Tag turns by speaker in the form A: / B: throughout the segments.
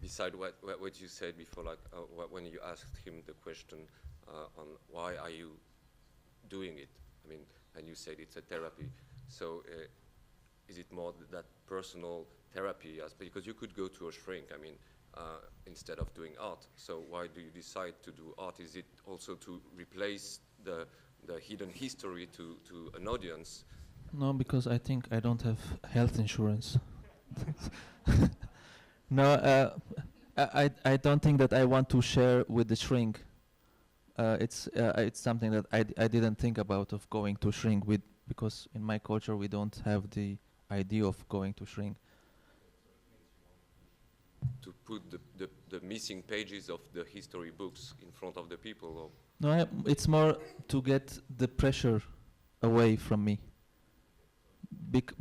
A: beside what you said before, like when you asked him the question on why are you doing it, I mean, and you said it's a therapy. So is it more that personal therapy aspect? Because you could go to a shrink, I mean, instead of doing art. So why do you decide to do art? Is it also to replace the hidden history to an audience?
B: No, because I think I don't have health insurance. No, I don't think that I want to share with the shrink. It's something that I didn't think about of going to shrink with, because in my culture we don't have the idea of going to shrink.
A: To put the missing pages of the history books in front of the people? Or
B: No, it's more to get the pressure away from me.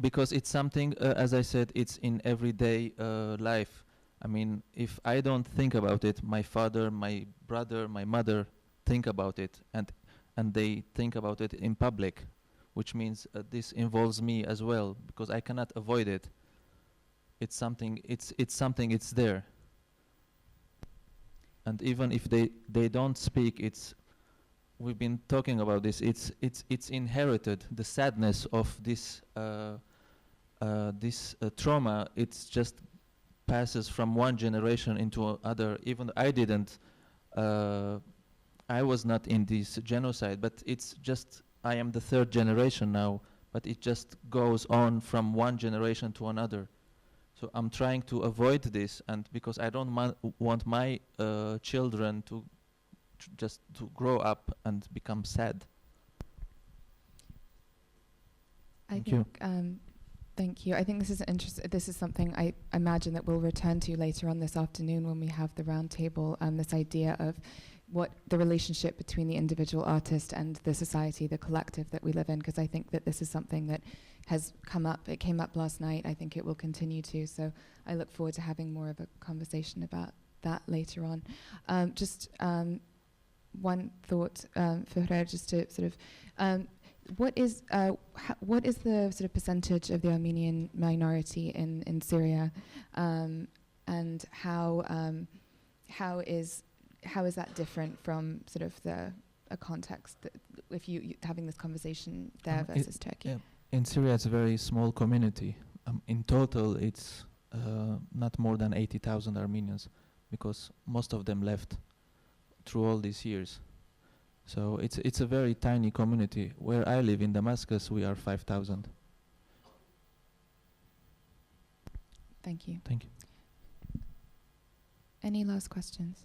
B: Because it's something, as I said, it's in everyday life. I mean, if I don't think about it, my father, my brother, my mother think about it, and they think about it in public, which means this involves me as well, because I cannot avoid it. It's something. It's there. And even if they don't speak, we've been talking about this. It's inherited. The sadness of this trauma. It's just passes from one generation into another. Even I didn't. I was not in this genocide, but it's just I am the third generation now. But it just goes on from one generation to another. So I'm trying to avoid this, and because I don't want my children to just to grow up and become sad. Thank you.
C: Thank you. I think this is interesting. This is something I imagine that we'll return to later on this afternoon when we have the roundtable. This idea of what the relationship between the individual artist and the society, the collective that we live in, because I think that this is something that has come up. It came up last night. I think it will continue to. So I look forward to having more of a conversation about that later on. Just one thought, Ferrer, just to sort of, what is the sort of percentage of the Armenian minority in Syria, and how is that different from sort of a context that if you having this conversation there versus Turkey?
B: Yeah. In Syria, it's a very small community. In total, it's not more than 80,000 Armenians, because most of them left through all these years. So it's a very tiny community. Where I live in Damascus, we are 5,000.
C: Thank you.
B: Thank you.
C: Any last questions?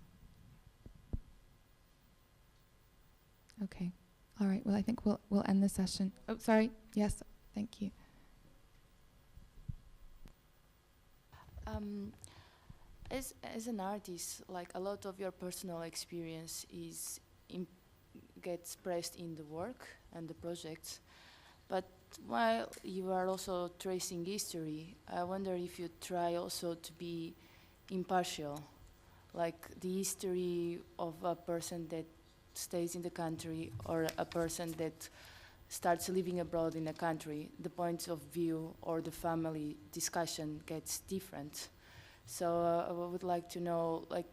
C: Okay. All right. Well, I think we'll end the session. Oh, sorry. Yes. Thank you.
D: As an artist, like a lot of your personal experience gets expressed in the work and the projects, but while you are also tracing history, I wonder if you try also to be impartial, like the history of a person that stays in the country or a person that starts living abroad in a country, the points of view or the family discussion gets different. So I would like to know, like,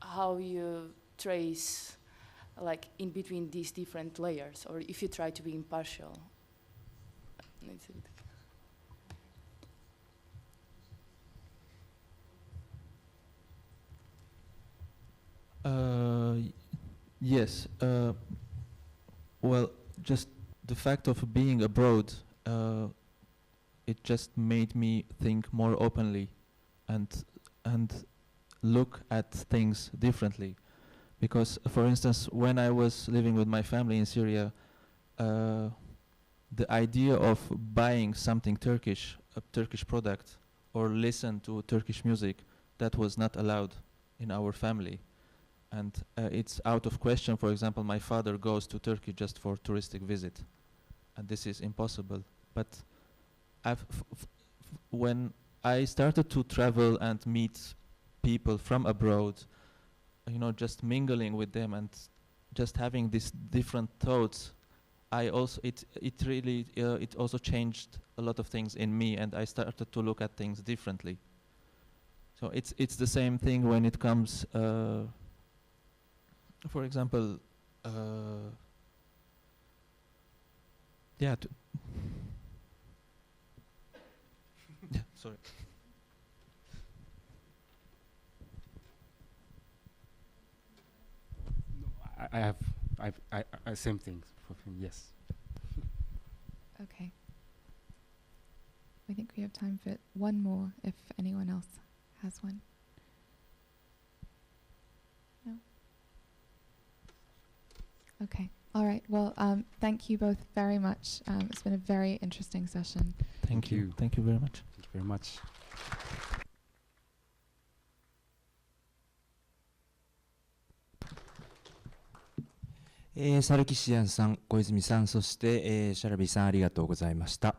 D: how you trace, like, in between these different layers, or if you try to be impartial.
B: Yes. Well, just the fact of being abroad, it just made me think more openly and look at things differently. Because, for instance, when I was living with my family in Syria, the idea of buying something Turkish, a Turkish product, or listen to Turkish music, that was not allowed in our family. And it's out of question. For example, my father goes to Turkey just for touristic visit, and this is impossible. But when I started to travel and meet people from abroad, you know, just mingling with them and just having these different thoughts, it also changed a lot of things in me, and I started to look at things differently. So it's the same thing when it comes, for example, yeah. Yeah, sorry.
E: I have same things for him. Yes.
C: Okay. I think we have time for one more if anyone else has one. No? Okay. All right. Well, thank you both very much. It's been a very interesting session.
B: Thank you. Thank you very much.
E: Thank you very much.
F: サルキシアンさん、小泉さん、そして、シャラビさんありがとうございました。